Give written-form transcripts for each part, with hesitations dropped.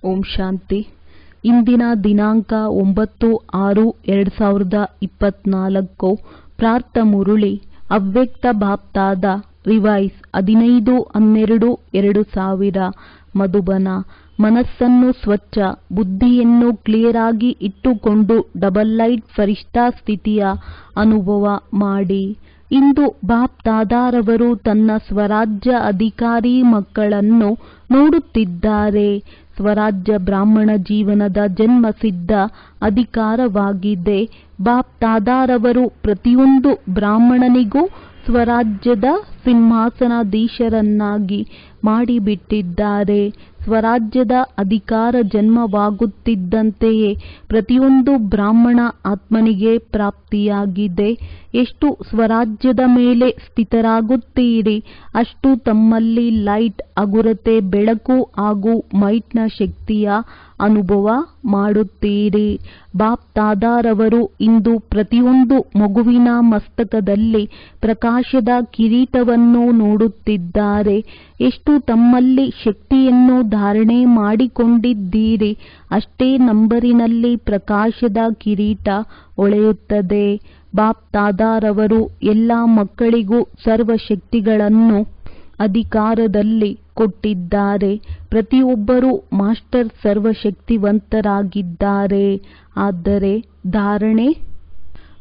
ಓಂ ಶಾಂತಿ. ಇಂದಿನ ದಿನಾಂಕ 9/6/2024. ಪ್ರಾರ್ಥ ಮುರುಳಿ ಅವ್ಯಕ್ತ ಬಾಪ್ತಾದ ರಿವೈಸ್ 15/12/2000. ಮಧುಬನ. ಮನಸ್ಸನ್ನು ಸ್ವಚ್ಛ, ಬುದ್ಧಿಯನ್ನು ಕ್ಲಿಯರ್ ಆಗಿ ಇಟ್ಟುಕೊಂಡು ಡಬಲ್ ಲೈಟ್ ಫರಿಷ್ಠಾ ಸ್ಥಿತಿಯ ಅನುಭವ ಮಾಡಿ. ಇಂದು ಬಾಪ್ತಾದಾರವರು ತನ್ನ ಸ್ವರಾಜ್ಯ ಅಧಿಕಾರಿ ಮಕ್ಕಳನ್ನು ನೋಡುತ್ತಿದ್ದಾರೆ. ಸ್ವರಾಜ್ಯ ಬ್ರಾಹ್ಮಣ ಜೀವನದ ಜನ್ಮಸಿದ್ಧ ಅಧಿಕಾರವಾಗಿದೆ. ಬಾಪ್ತಾದಾರವರು ಪ್ರತಿಯೊಂದು ಬ್ರಾಹ್ಮಣನಿಗೂ ಸ್ವರಾಜ್ಯದ ಸಿಂಹಾಸನಾಧೀಶರನ್ನಾಗಿ ಮಾಡಿಬಿಟ್ಟಿದ್ದಾರೆ. ಸ್ವರಾಜ್ಯದ ಅಧಿಕಾರ ಜನ್ಮವಾಗುತ್ತಿದ್ದಂತೆಯೇ ಪ್ರತಿಯೊಂದು ಬ್ರಾಹ್ಮಣ ಆತ್ಮನಿಗೆ ಪ್ರಾಪ್ತಿಯಾಗಿದೆ. ಎಷ್ಟು ಸ್ವರಾಜ್ಯದ ಮೇಲೆ ಸ್ಥಿತರಾಗುತ್ತೀರಿ, ಅಷ್ಟು ತಮ್ಮಲ್ಲಿ ಲೈಟ್, ಹಗುರತೆ, ಬೆಳಕು ಹಾಗೂ ಮೈಟ್ನ ಶಕ್ತಿಯ ಅನುಭವ ಮಾಡುತ್ತೀರಿ. ಬಾಪ್ತಾದಾರವರು ಇಂದು ಪ್ರತಿಯೊಂದು ಮಗುವಿನ ಮಸ್ತಕದಲ್ಲಿ ಪ್ರಕಾಶದ ಕಿರೀಟವನ್ನು ನೋಡುತ್ತಿದ್ದಾರೆ. ಎಷ್ಟು ತಮ್ಮಲ್ಲಿ ಶಕ್ತಿಯನ್ನು ಧಾರಣೆ ಮಾಡಿಕೊಂಡಿದ್ದೀರಿ, ಅಷ್ಟೇ ನಂಬರಿನಲ್ಲಿ ಪ್ರಕಾಶದ ಕಿರೀಟ ಹೊಳೆಯುತ್ತದೆ. ಬಾಪ್ತಾದಾರವರು ಎಲ್ಲ ಮಕ್ಕಳಿಗೂ ಸರ್ವಶಕ್ತಿಗಳನ್ನು ಅಧಿಕಾರದಲ್ಲಿ ಕೊಟ್ಟಿದ್ದಾರೆ. ಪ್ರತಿಯೊಬ್ಬರೂ ಮಾಸ್ಟರ್ ಸರ್ವಶಕ್ತಿವಂತರಾಗಿದ್ದಾರೆ. ಆದರೆ ಧಾರಣೆ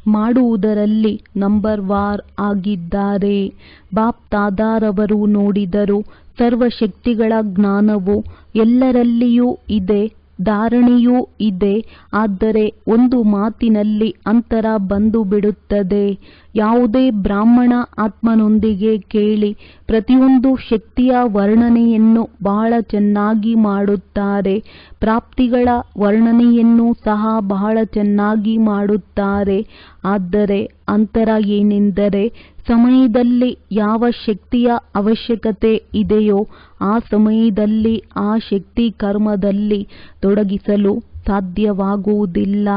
ಮಾಡುವುದರಲ್ಲಿ ನಂಬರ್ ವಾರ್ ಆಗಿದ್ದಾರೆ. ಬಾಪ್ತಾದಾರವರು ನೋಡಿದರು, ಸರ್ವಶಕ್ತಿಗಳ ಜ್ಞಾನವು ಎಲ್ಲರಲ್ಲಿಯೂ ಇದೆ, ಧಾರಣೆಯೂ ಇದೆ. ಆದರೆ ಒಂದು ಮಾತಿನಲ್ಲಿ ಅಂತರ ಬಂದು ಬಿಡುತ್ತದೆ. ಯಾವುದೇ ಬ್ರಾಹ್ಮಣ ಆತ್ಮನೊಂದಿಗೆ ಕೇಳಿ, ಪ್ರತಿಯೊಂದು ಶಕ್ತಿಯ ವರ್ಣನೆಯನ್ನು ಬಹಳ ಚೆನ್ನಾಗಿ ಮಾಡುತ್ತಾರೆ. ಪ್ರಾಪ್ತಿಗಳ ವರ್ಣನೆಯನ್ನು ಸಹ ಬಹಳ ಚೆನ್ನಾಗಿ ಮಾಡುತ್ತಾರೆ. ಆದರೆ ಅಂತರ ಏನೆಂದರೆ, ಸಮಯದಲ್ಲಿ ಯಾವ ಶಕ್ತಿಯ ಅವಶ್ಯಕತೆ ಇದೆಯೋ ಆ ಸಮಯದಲ್ಲಿ ಆ ಶಕ್ತಿ ಕರ್ಮದಲ್ಲಿ ತೊಡಗಿಸಲು ಸಾಧ್ಯವಾಗುವುದಿಲ್ಲ.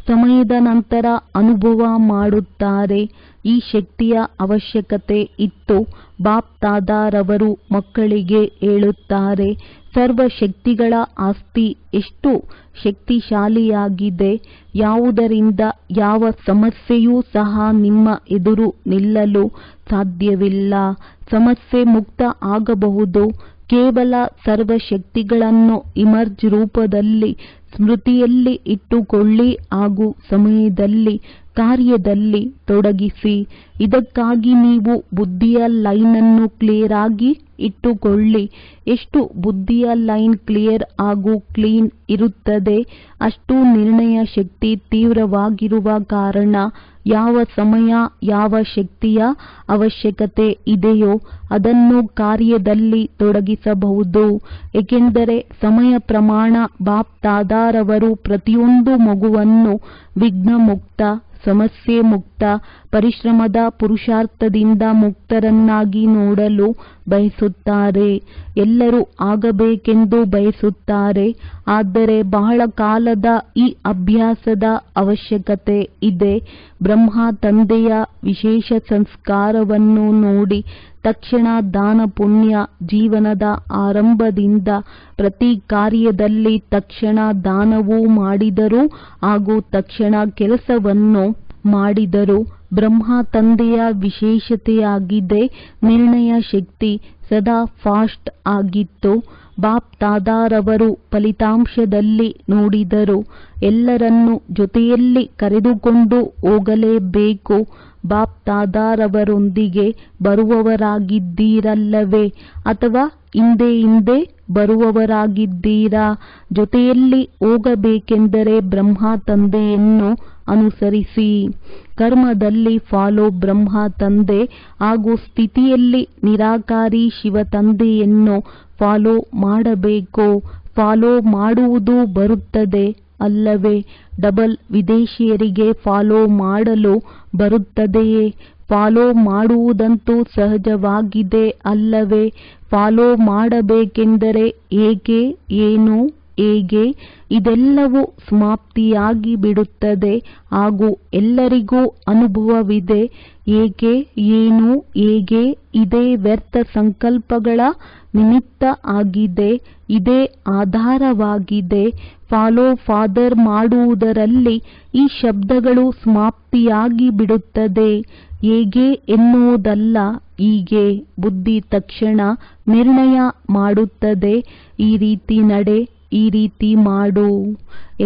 ಸಮಯದ ನಂತರ ಅನುಭವ ಮಾಡುತ್ತಾರೆ, ಈ ಶಕ್ತಿಯ ಅವಶ್ಯಕತೆ ಇತ್ತು. ಬಾಪ್ತಾದಾರವರು ಮಕ್ಕಳಿಗೆ ಹೇಳುತ್ತಾರೆ, ಸರ್ವಶಕ್ತಿಗಳ ಆಸ್ತಿ ಎಷ್ಟು ಶಕ್ತಿಶಾಲಿಯಾಗಿದೆ. ಯಾವುದರಿಂದ ಯಾವ ಸಮಸ್ಯೆಯೂ ಸಹ ನಿಮ್ಮ ಎದುರು ನಿಲ್ಲಲು ಸಾಧ್ಯವಿಲ್ಲ. ಸಮಸ್ಯೆ ಮುಕ್ತ ಆಗಬಹುದು. ಕೇವಲ ಸರ್ವಶಕ್ತಿಗಳನ್ನು ಇಮರ್ಜ್ ರೂಪದಲ್ಲಿ ಸ್ಮೃತಿಯಲ್ಲಿ ಇಟ್ಟುಕೊಳ್ಳಿ ಹಾಗೂ ಸಮಯದಲ್ಲಿ ಕಾರ್ಯದಲ್ಲಿ ತೊಡಗಿಸಿ. ಇದಕ್ಕಾಗಿ ನೀವು ಬುದ್ಧಿಯ ಲೈನ್ ಅನ್ನು ಕ್ಲಿಯರ್ ಆಗಿ ಇಟ್ಟುಕೊಳ್ಳಿ. ಎಷ್ಟು ಬುದ್ಧಿಯ ಲೈನ್ ಕ್ಲಿಯರ್ ಹಾಗೂ ಕ್ಲೀನ್ ಇರುತ್ತದೆ, ಅಷ್ಟು ನಿರ್ಣಯ ಶಕ್ತಿ ತೀವ್ರವಾಗಿರುವ ಕಾರಣ ಯಾವ ಸಮಯ ಯಾವ ಶಕ್ತಿಯ ಅವಶ್ಯಕತೆ ಇದೆಯೋ ಅದನ್ನು ಕಾರ್ಯದಲ್ಲಿ ತೊಡಗಿಸಬಹುದು. ಏಕೆಂದರೆ ಸಮಯ ಪ್ರಮಾಣ ಬಾಪ್ತಾದಾರವರು ಪ್ರತಿಯೊಂದು ಮಗುವನ್ನು ವಿಘ್ನಮುಕ್ತ, ಸಮಸ್ಯೆ ಮುಕ್ತ, ಪರಿಶ್ರಮದ ಪುರುಷಾರ್ಥದಿಂದ ಮುಕ್ತರನ್ನಾಗಿ ನೋಡಲು ಬಯಸುತ್ತಾರೆ. ಎಲ್ಲರೂ ಆಗಬೇಕೆಂದು ಬಯಸುತ್ತಾರೆ. ಆದರೆ ಬಹಳ ಕಾಲದ ಈ ಅಭ್ಯಾಸದ ಅವಶ್ಯಕತೆ ಇದೆ. ಬ್ರಹ್ಮ ತಂದೆಯ ವಿಶೇಷ ಸಂಸ್ಕಾರವನ್ನು ನೋಡಿ ತಕ್ಷಣ ದಾನ ಪುಣ್ಯ ಜೀವನದ ಆರಂಭದಿಂದ ಪ್ರತಿ ಕಾರ್ಯದಲ್ಲಿ ತಕ್ಷಣ ದಾನವೂ ಮಾಡಿದರು ಹಾಗೂ ತಕ್ಷಣ ಕೆಲಸವನ್ನು ಮಾಡಿದರು. ಬ್ರಹ್ಮ ತಂದೆಯ ವಿಶೇಷತೆಯಾಗಿದೆ. ನಿರ್ಣಯ ಶಕ್ತಿ ಸದಾ ಫಾಸ್ಟ್ ಆಗಿತ್ತು. ಬಾಪ್ತಾದಾರವರು ಫಲಿತಾಂಶದಲ್ಲಿ ನೋಡಿದರು, ಎಲ್ಲರನ್ನೂ ಜೊತೆಯಲ್ಲಿ ಕರೆದುಕೊಂಡು ಹೋಗಲೇಬೇಕು. ಬಾಪ್ತಾದಾರವರೊಂದಿಗೆ ಬರುವವರಾಗಿದ್ದೀರಲ್ಲವೇ ಅಥವಾ ಹಿಂದೆ ಹಿಂದೆ ಬರುವವರಾಗಿದ್ದೀರಾ? ಜೊತೆಯಲ್ಲಿ ಹೋಗಬೇಕೆಂದರೆ ಬ್ರಹ್ಮ ತಂದೆಯನ್ನು ಅನುಸರಿಸಿ. ಕರ್ಮದಲ್ಲಿ ಫಾಲೋ ಬ್ರಹ್ಮ ತಂದೆ ಹಾಗೂ ಸ್ಥಿತಿಯಲ್ಲಿ ನಿರಾಕಾರಿ ಶಿವ ತಂದೆಯನ್ನು ಫಾಲೋ ಮಾಡಬೇಕು. ಫಾಲೋ ಮಾಡುವುದು ಬರುತ್ತದೆ ಅಲ್ಲವೇ? ಡಬಲ್ ವಿದೇಶಿಯರಿಗೆ ಫಾಲೋ ಮಾಡಲು ಬರುತ್ತದೆಯೇ? ಫಾಲೋ ಮಾಡುವುದಂತೂ ಸಹಜವಾಗಿದೆ ಅಲ್ಲವೇ? ಫಾಲೋ ಮಾಡಬೇಕೆಂದರೆ ಏಕೆ, ಏನು, ಹೇಗೆ ಇದೆಲ್ಲವೂ ಸಮಾಪ್ತಿಯಾಗಿ ಬಿಡುತ್ತದೆ ಹಾಗೂ ಎಲ್ಲರಿಗೂ ಅನುಭವವಿದೆ. ಏಕೆ, ಏನು, ಹೇಗೆ ಇದೇ ವ್ಯರ್ಥ ಸಂಕಲ್ಪಗಳ ನಿಮಿತ್ತ ಆಗಿದೆ. ಇದೇ ಆಧಾರವಾಗಿದೆ. ಫಾಲೋ ಫಾದರ್ ಮಾಡುವುದರಲ್ಲಿ ಈ ಶಬ್ದಗಳು ಸಮಾಪ್ತಿಯಾಗಿ ಬಿಡುತ್ತದೆ. ಹೇಗೆ ಎನ್ನುವುದಲ್ಲ, ಹೀಗೆ ಬುದ್ಧಿ ತಕ್ಷಣ ನಿರ್ಣಯ ಮಾಡುತ್ತದೆ. ಈ ರೀತಿ ನಡೆ, ಈ ರೀತಿ ಮಾಡು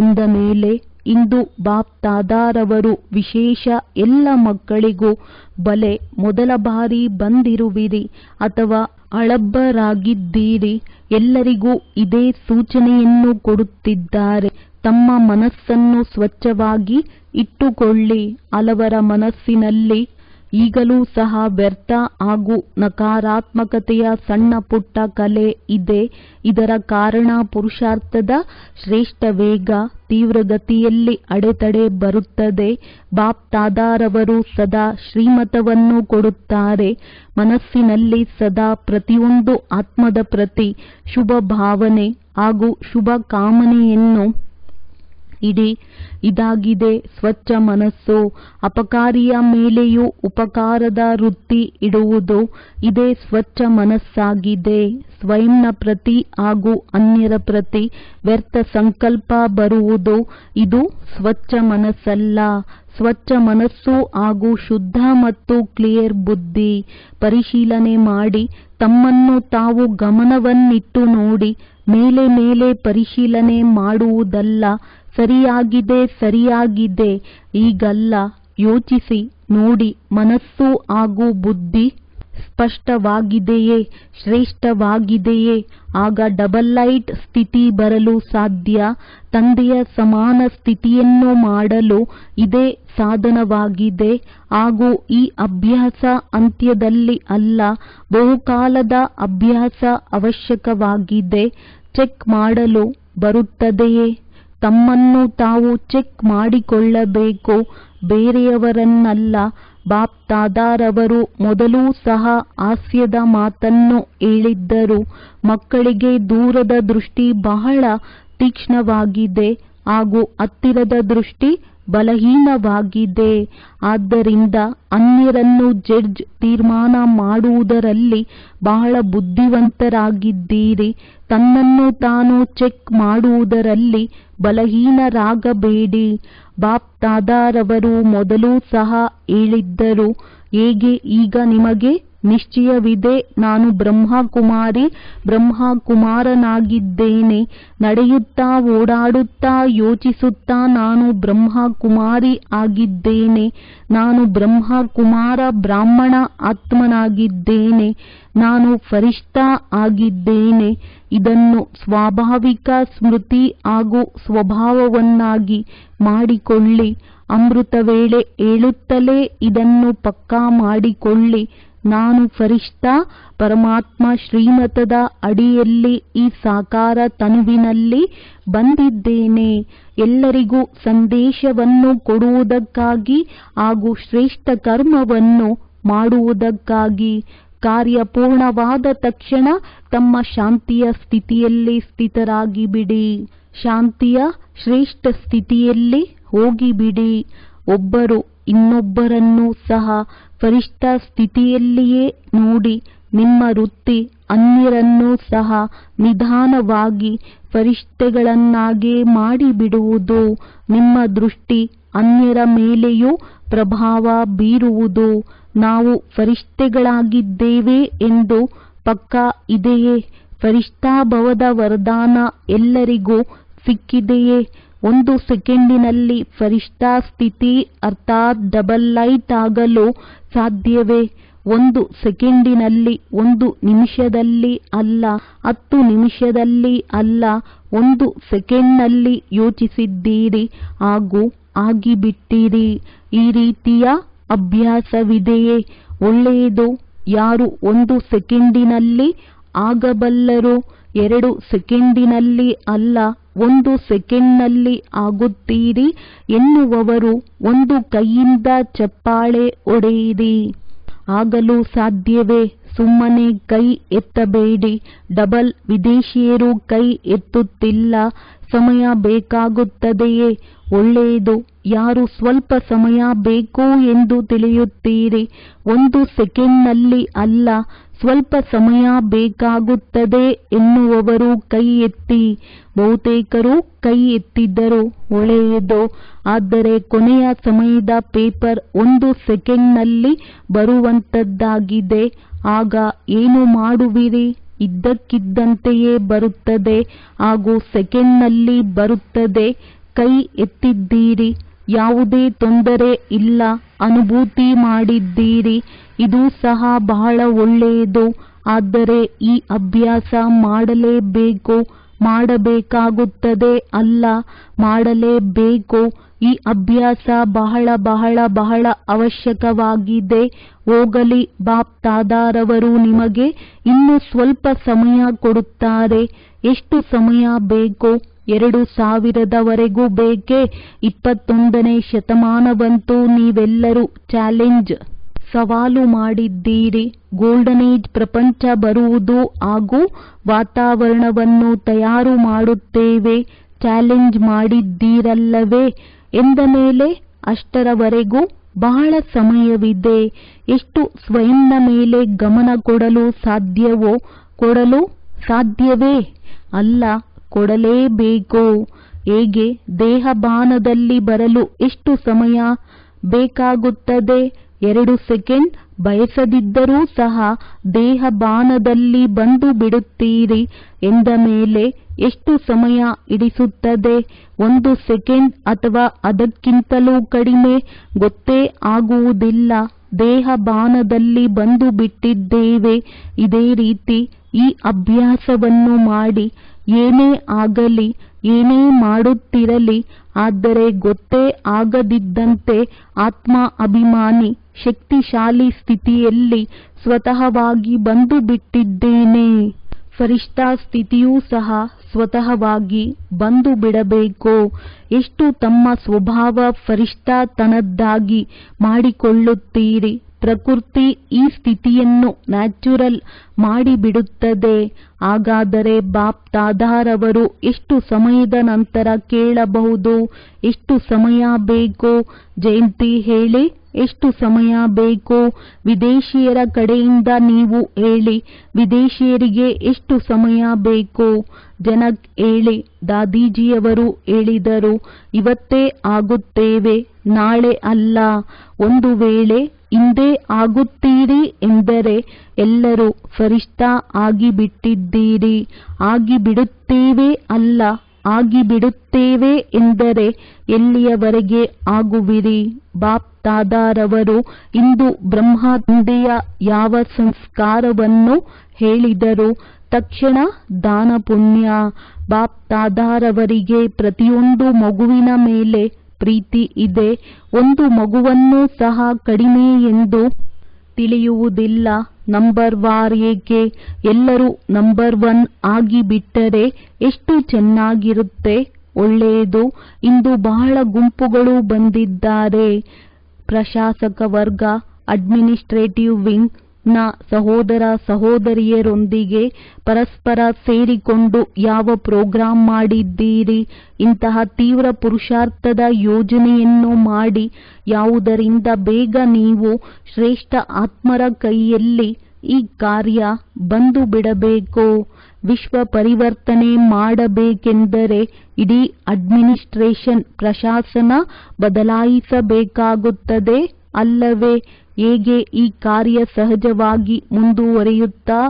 ಎಂದ ಮೇಲೆ ಇಂದು ಬಾಪ್ ದಾದಾರವರು ವಿಶೇಷ ಎಲ್ಲ ಮಕ್ಕಳಿಗೂ ಬಲೆ ಮೊದಲ ಬಾರಿ ಬಂದಿರುವಿರಿ ಅಥವಾ ಹಳಬರಾಗಿದ್ದೀರಿ, ಎಲ್ಲರಿಗೂ ಇದೇ ಸೂಚನೆಯನ್ನು ಕೊಡುತ್ತಿದ್ದಾರೆ. ತಮ್ಮ ಮನಸ್ಸನ್ನು ಸ್ವಚ್ಛವಾಗಿ ಇಟ್ಟುಕೊಳ್ಳಿ. ಹಲವರ ಮನಸ್ಸಿನಲ್ಲಿ ಈಗಲೂ ಸಹ ವ್ಯರ್ಥ ಹಾಗೂ ನಕಾರಾತ್ಮಕತೆಯ ಸಣ್ಣ ಪುಟ್ಟ ಕಲೆ ಇದೆ. ಇದರ ಕಾರಣ ಪುರುಷಾರ್ಥದ ಶ್ರೇಷ್ಠ ವೇಗ ತೀವ್ರಗತಿಯಲ್ಲಿ ಅಡೆತಡೆ ಬರುತ್ತದೆ. ಬಾಪ್ ದಾದಾರವರು ಸದಾ ಶ್ರೀಮತವನ್ನು ಕೊಡುತ್ತಾರೆ. ಮನಸ್ಸಿನಲ್ಲಿ ಸದಾ ಪ್ರತಿಯೊಂದು ಆತ್ಮದ ಪ್ರತಿ ಶುಭ ಭಾವನೆ ಹಾಗೂ ಶುಭ ಕಾಮನೆಯನ್ನು ಇಡಿ. ಇದಾಗಿದೆ ಸ್ವಚ್ಛ ಮನಸ್ಸು. ಅಪಕಾರಿಯ ಮೇಲೆಯೂ ಉಪಕಾರದ ವೃತ್ತಿ ಇಡುವುದು ಇದೇ ಸ್ವಚ್ಛ ಮನಸ್ಸಾಗಿದೆ. ಸ್ವಯಂನ ಪ್ರತಿ ಹಾಗೂ ಅನ್ಯರ ಪ್ರತಿ ವ್ಯರ್ಥ ಸಂಕಲ್ಪ ಬರುವುದು ಇದು ಸ್ವಚ್ಛ ಮನಸ್ಸಲ್ಲ. ಸ್ವಚ್ಛ ಮನಸ್ಸು ಹಾಗೂ ಶುದ್ಧ ಮತ್ತು ಕ್ಲಿಯರ್ ಬುದ್ಧಿ. ಪರಿಶೀಲನೆ ಮಾಡಿ ತಮ್ಮನ್ನು ತಾವು ಗಮನವನ್ನಿಟ್ಟು ನೋಡಿ. ಮೇಲೆ ಮೇಲೆ ಪರಿಶೀಲನೆ ಮಾಡುವುದಲ್ಲ. ಸರಿಯಾಗಿದೆ, ಸರಿಯಾಗಿದೆ ಈಗಲ್ಲ. ಯೋಚಿಸಿ ನೋಡಿ, ಮನಸ್ಸು ಹಾಗೂ ಬುದ್ಧಿ ಸ್ಪಷ್ಟವಾಗಿದೆಯೇ, ಶ್ರೇಷ್ಠವಾಗಿದೆಯೇ? ಆಗ ಡಬಲ್ ಲೈಟ್ ಸ್ಥಿತಿ ಬರಲು ಸಾಧ್ಯ. ತಂದೆಯ ಸಮಾನ ಸ್ಥಿತಿಯನ್ನು ಮಾಡಲು ಇದೇ ಸಾಧನವಾಗಿದೆ. ಹಾಗೂ ಈ ಅಭ್ಯಾಸ ಅಂತ್ಯದಲ್ಲಿ ಅಲ್ಲ, ಬಹುಕಾಲದ ಅಭ್ಯಾಸ ಅವಶ್ಯಕವಾಗಿದೆ. ಚೆಕ್ ಮಾಡಲು ಬರುತ್ತದೆಯೇ? ತಮ್ಮನ್ನು ತಾವು ಚೆಕ್ ಮಾಡಿಕೊಳ್ಳಬೇಕು, ಬೇರೆಯವರನ್ನಲ್ಲ. ಬಾಪ್ ದಾದಾರವರು ಮೊದಲೂ ಸಹ ಹಾಸ್ಯದ ಮಾತನ್ನು ಹೇಳಿದ್ದರು. ಮಕ್ಕಳಿಗೆ ದೂರದ ದೃಷ್ಟಿ ಬಹಳ ತೀಕ್ಷ್ಣವಾಗಿದೆ ಹಾಗೂ ಹತ್ತಿರದ ದೃಷ್ಟಿ ಬಲಹೀನವಾಗಿದೆ. ಆದ್ದರಿಂದ ಅನ್ಯರನ್ನು ಜಡ್ಜ್ ತೀರ್ಮಾನ ಮಾಡುವುದರಲ್ಲಿ ಬಹಳ ಬುದ್ಧಿವಂತರಾಗಿದ್ದೀರಿ. ತನ್ನನ್ನು ತಾನು ಚೆಕ್ ಮಾಡುವುದರಲ್ಲಿ ಬಲಹೀನರಾಗಬೇಡಿ. ಬಾಪ್ ದಾದಾರವರು ಮೊದಲೂ ಸಹ ಹೇಳಿದ್ದರು. ಹೇಗೆ ಈಗ ನಿಮಗೆ ನಿಶ್ಚಯವಿದೆ, ನಾನು ಬ್ರಹ್ಮಕುಮಾರಿ ಬ್ರಹ್ಮಕುಮಾರನಾಗಿದ್ದೇನೆ. ನಡೆಯುತ್ತಾ ಓಡಾಡುತ್ತಾ ಯೋಚಿಸುತ್ತಾ ನಾನು ಬ್ರಹ್ಮಕುಮಾರಿ ಆಗಿದ್ದೇನೆ. ನಾನು ಬ್ರಹ್ಮಕುಮಾರ ಬ್ರಾಹ್ಮಣ ಆತ್ಮನಾಗಿದ್ದೇನೆ. ನಾನು ಫರಿಷ್ಠಾ ಆಗಿದ್ದೇನೆ. ಇದನ್ನು ಸ್ವಾಭಾವಿಕ ಸ್ಮೃತಿ ಹಾಗೂ ಸ್ವಭಾವವನ್ನಾಗಿ ಮಾಡಿಕೊಳ್ಳಿ. ಅಮೃತ ವೇಳೆ ಹೇಳುತ್ತಲೇ ಇದನ್ನು ಪಕ್ಕಾ ಮಾಡಿಕೊಳ್ಳಿ. ನಾನು ಫರಿಷ್ಠಾ ಪರಮಾತ್ಮ ಶ್ರೀಮತದ ಅಡಿಯಲ್ಲಿ ಈ ಸಾಕಾರ ತನುವಿನಲ್ಲಿ ಬಂದಿದ್ದೇನೆ. ಎಲ್ಲರಿಗೂ ಸಂದೇಶವನ್ನು ಕೊಡುವುದಕ್ಕಾಗಿ ಹಾಗೂ ಶ್ರೇಷ್ಠ ಕರ್ಮವನ್ನು ಮಾಡುವುದಕ್ಕಾಗಿ. ಕಾರ್ಯ ಪೂರ್ಣವಾದ ತಕ್ಷಣ ತಮ್ಮ ಶಾಂತಿಯ ಸ್ಥಿತಿಯಲ್ಲಿ ಸ್ಥಿತರಾಗಿ ಬಿಡಿ. ಶಾಂತಿಯ ಶ್ರೇಷ್ಠ ಸ್ಥಿತಿಯಲ್ಲಿ ಹೋಗಿಬಿಡಿ. ಒಬ್ಬರು ಇನ್ನೊಬ್ಬರನ್ನು ಸಹ ಫರಿಷ್ಠಾ ಸ್ಥಿತಿಯಲ್ಲಿಯೇ ನೋಡಿ. ನಿಮ್ಮ ವೃತ್ತಿ ಅನ್ಯರನ್ನೂ ಸಹ ನಿಧಾನವಾಗಿ ಫರಿಷ್ಠೆಗಳನ್ನಾಗೇ ಮಾಡಿಬಿಡುವುದು. ನಿಮ್ಮ ದೃಷ್ಟಿ ಅನ್ಯರ ಮೇಲೆಯೂ ಪ್ರಭಾವ ಬೀರುವುದು. ನಾವು ಫರಿಷ್ಠೆಗಳಾಗಿದ್ದೇವೆ ಎಂದು ಪಕ್ಕಾ ಇದೆಯೇ? ಫರಿಷ್ಠಾಭವದ ವರದಾನ ಎಲ್ಲರಿಗೂ ಸಿಕ್ಕಿದೆಯೇ? 1 ಸೆಕೆಂಡಿನಲ್ಲಿ ಫರಿಷ್ಠಾ ಸ್ಥಿತಿ ಅರ್ಥಾತ್ ಡಬಲ್ ಲೈಟ್ ಆಗಲು ಸಾಧ್ಯವೇ? 1 ಸೆಕೆಂಡಿನಲ್ಲಿ, 1 ನಿಮಿಷದಲ್ಲಿ ಅಲ್ಲ, 10 ನಿಮಿಷದಲ್ಲಿ ಅಲ್ಲ, 1 ಸೆಕೆಂಡ್ನಲ್ಲಿ ಯೋಚಿಸಿದ್ದೀರಿ ಹಾಗೂ ಆಗಿಬಿಟ್ಟಿರಿ. ಈ ರೀತಿಯ ಅಭ್ಯಾಸವಿದೆಯೇ? ಒಳ್ಳೆಯದು. ಯಾರು 1 ಸೆಕೆಂಡಿನಲ್ಲಿ ಆಗಬಲ್ಲರು? 2 ಸೆಕೆಂಡಿನಲ್ಲಿ ಅಲ್ಲ, 1 ಸೆಕೆಂಡ್ನಲ್ಲಿ ಆಗುತ್ತೀರಿ ಎನ್ನುವವರು ಒಂದು ಕೈಯಿಂದ ಚಪ್ಪಾಳೆ ಹೊಡೆಯಿರಿ. ಆಗಲು ಸಾಧ್ಯವೇ? ಸುಮ್ಮನೆ ಕೈ ಎತ್ತಬೇಡಿ. ಡಬಲ್ ವಿದೇಶಿಯರು ಕೈ ಎತ್ತುತ್ತಿಲ್ಲ. ಸಮಯ ಬೇಕಾಗುತ್ತದೆಯೇ? ಒಳ್ಳೆಯದು. ಯಾರು ಸ್ವಲ್ಪ ಸಮಯ ಬೇಕು ಎಂದು ತಿಳಿಯುತ್ತೀರಿ? 1 ಸೆಕೆಂಡ್ನಲ್ಲಿ ಅಲ್ಲ, ಸ್ವಲ್ಪ ಸಮಯ ಬೇಕಾಗುತ್ತದೆ ಎನ್ನುವವರು ಕೈ ಎತ್ತಿ. ಬಹುತೇಕರು ಕೈ ಎತ್ತಿದ್ದರು. ಒಳ್ಳೆಯದು. ಆದರೆ ಕೊನೆಯ ಸಮಯದ ಪೇಪರ್ 1 ಸೆಕೆಂಡ್ನಲ್ಲಿ ಬರುವಂತದ್ದಾಗಿದೆ. ಆಗ ಏನು ಮಾಡುವಿರಿ? ಇದ್ದಕ್ಕಿದ್ದಂತೆಯೇ ಬರುತ್ತದೆ ಹಾಗೂ ಸೆಕೆಂಡ್ನಲ್ಲಿ ಬರುತ್ತದೆ. ಕೈ ಎತ್ತಿದ್ದೀರಿ, ಯಾವುದೇ ತೊಂದರೆ ಇಲ್ಲ, ಅನುಭೂತಿ ಮಾಡಿದ್ದೀರಿ. ಇದು ಸಹ ಬಹಳ ಒಳ್ಳೆಯದು. ಆದರೆ ಈ ಅಭ್ಯಾಸ ಮಾಡಲೇಬೇಕು, ಮಾಡಬೇಕಾಗುತ್ತದೆ ಅಲ್ಲ, ಮಾಡಲೇಬೇಕು. ಈ ಅಭ್ಯಾಸ ಬಹಳ ಬಹಳ ಬಹಳ ಅವಶ್ಯಕವಾಗಿದೆ. ಹೋಗಲಿ, ಬಾಪ್ ದಾದಾರವರು ನಿಮಗೆ ಇನ್ನೂ ಸ್ವಲ್ಪ ಸಮಯ ಕೊಡುತ್ತಾರೆ. ಎಷ್ಟು ಸಮಯ ಬೇಕು? 2000ವರೆಗೂ ಬೇಕೇ? 21ನೇ ಶತಮಾನವಂತೂ ನೀವೆಲ್ಲರೂ ಚಾಲೆಂಜ್ ಸವಾಲು ಮಾಡಿದ್ದೀರಿ. ಗೋಲ್ಡನ್ ಏಜ್ ಪ್ರಪಂಚ ಬರುವುದು ಹಾಗೂ ವಾತಾವರಣವನ್ನು ತಯಾರು ಮಾಡುತ್ತೇವೆ ಚಾಲೆಂಜ್ ಮಾಡಿದ್ದೀರಲ್ಲವೇ? ಎಂದ ಮೇಲೆ ಅಷ್ಟರವರೆಗೂ ಬಹಳ ಸಮಯವಿದೆ. ಎಷ್ಟು ಸ್ವಯಂನ ಮೇಲೆ ಗಮನ ಕೊಡಲು ಸಾಧ್ಯವೋ ಕೊಡಲು ಸಾಧ್ಯವೇ? ಅಲ್ಲ, ಕೊಡಲೇಬೇಕು. ಹೇಗೆ? ದೇಹಬಾನದಲ್ಲಿ ಬರಲು ಎಷ್ಟು ಸಮಯ ಬೇಕಾಗುತ್ತದೆ? 2 ಸೆಕೆಂಡ್. ಬಯಸದಿದ್ದರೂ ಸಹ ದೇಹಬಾನದಲ್ಲಿ ಬಂದು ಬಿಡುತ್ತೀರಿ ಎಂದ ಮೇಲೆ ಎಷ್ಟು ಸಮಯ ಹಿಡಿಸುತ್ತದೆ? 1 ಸೆಕೆಂಡ್ ಅಥವಾ ಅದಕ್ಕಿಂತಲೂ ಕಡಿಮೆ? ಗೊತ್ತೇ ಆಗುವುದಿಲ್ಲ. ದೇಹಬಾನದಲ್ಲಿ ಬಂದು ಬಿಟ್ಟಿದ್ದೇವೆ. ಇದೇ ರೀತಿ ಈ ಅಭ್ಯಾಸವನ್ನು ಮಾಡಿ. ಏನೇ ಆಗಲಿ, ಏನೇ ಮಾಡುತ್ತಿರಲಿ, ಆದರೆ ಗೊತ್ತೇ ಆಗದಿದ್ದಂತೆ ಆತ್ಮ ಅಭಿಮಾನಿ ಶಕ್ತಿಶಾಲಿ ಸ್ಥಿತಿಯಲ್ಲಿ ಸ್ವತಃವಾಗಿ ಬಂದು ಬಿಟ್ಟಿದ್ದೇನೆ. ಫರಿಷ್ಠಾ ಸ್ಥಿತಿಯೂ ಸಹ ಸ್ವತಃವಾಗಿ ಬಂದು ಬಿಡಬೇಕು. ಎಷ್ಟು ತಮ್ಮ ಸ್ವಭಾವ ಫರಿಷ್ಠಾತನದ್ದಾಗಿ ಮಾಡಿಕೊಳ್ಳುತ್ತೀರಿ. ಪ್ರಕೃತಿ ಈ ಸ್ಥಿತಿಯನ್ನು ನ್ಯಾಚುರಲ್ ಮಾಡಿಬಿಡುತ್ತದೆ. ಹಾಗಾದರೆ ಬಾಪ್ ದಾದಾರವರು ಎಷ್ಟು ಸಮಯದ ನಂತರ ಕೇಳಬಹುದು? ಎಷ್ಟು ಸಮಯ ಬೇಕು? ಜಯಂತಿ ಹೇಳಿ, ಎಷ್ಟು ಸಮಯ ಬೇಕು? ವಿದೇಶಿಯರ ಕಡೆಯಿಂದ ನೀವು ಹೇಳಿ, ವಿದೇಶಿಯರಿಗೆ ಎಷ್ಟು ಸಮಯ ಬೇಕು? ಜನಕ್ ಹೇಳಿ. ದಾದೀಜಿಯವರು ಹೇಳಿದರು, ಇವತ್ತೇ ಆಗುತ್ತೇವೆ, ನಾಳೆ ಅಲ್ಲ. ಒಂದು ವೇಳೆ ಹಿಂದೆ ಆಗುತ್ತೀರಿ ಎಂದರೆ ಎಲ್ಲರೂ ಫರಿಷ್ಠಾ ಆಗಿಬಿಟ್ಟಿದ್ದೀರಿ. ಆಗಿಬಿಡುತ್ತೇವೆ ಅಲ್ಲ, ಆಗಿಬಿಡುತ್ತೇವೆ ಎಂದರೆ ಎಲ್ಲಿಯವರೆಗೆ ಆಗುವಿರಿ? ಬಾಪ್ ದಾದಾರವರು ಇಂದು ಬ್ರಹ್ಮ ತಂದೆಯ ಯಾವ ಸಂಸ್ಕಾರವನ್ನು ಹೇಳಿದರು? ತಕ್ಷಣ ದಾನ ಪುಣ್ಯ. ಬಾಪ್ ದಾದಾರವರಿಗೆ ಪ್ರತಿಯೊಂದು ಮಗುವಿನ ಮೇಲೆ ಪ್ರೀತಿ ಇದೆ. ಒಂದು ಮಗುವನ್ನು ಸಹ ಕಡಿಮೆ ಎಂದು ತಿಳಿಯುವುದಿಲ್ಲ. ನಂಬರ್ ವಾರ್ ಏಕೆ? ಎಲ್ಲರೂ ನಂಬರ್ 1 ಆಗಿಬಿಟ್ಟರೆ ಎಷ್ಟು ಚೆನ್ನಾಗಿರುತ್ತೆ. ಒಳ್ಳೆಯದು. ಇಂದು ಬಹಳ ಗುಂಪುಗಳು ಬಂದಿದ್ದಾರೆ. ಪ್ರಶಾಸಕ ವರ್ಗ, ಅಡ್ಮಿನಿಸ್ಟ್ರೇಟಿವ್ ವಿಂಗ್ ನ ಸಹೋದರ ಸಹೋದರಿಯರೊಂದಿಗೆ ಪರಸ್ಪರ ಸೇರಿಕೊಂಡು ಯಾವ ಪ್ರೋಗ್ರಾಂ ಮಾಡಿದ್ದೀರಿ? ಇಂತಹ ತೀವ್ರ ಪುರುಷಾರ್ಥದ ಯೋಜನೆಯನ್ನು ಮಾಡಿ, ಯಾವುದರಿಂದ ಬೇಗ ನೀವು ಶ್ರೇಷ್ಠ ಆತ್ಮರ ಕೈಯಲ್ಲಿ ಈ ಕಾರ್ಯ ಬಂದು ಬಿಡಬೇಕು. ವಿಶ್ವ ಪರಿವರ್ತನೆ ಮಾಡಬೇಕೆಂದರೆ ಇಡೀ ಅಡ್ಮಿನಿಸ್ಟ್ರೇಷನ್ ಪ್ರಶಾಸನ ಬದಲಾಯಿಸಬೇಕಾಗುತ್ತದೆ ಅಲ್ಲವೇ? ಹೇಗೆ ಈ ಕಾರ್ಯ ಸಹಜವಾಗಿ ಮುಂದುವರಿಯುತ್ತಾ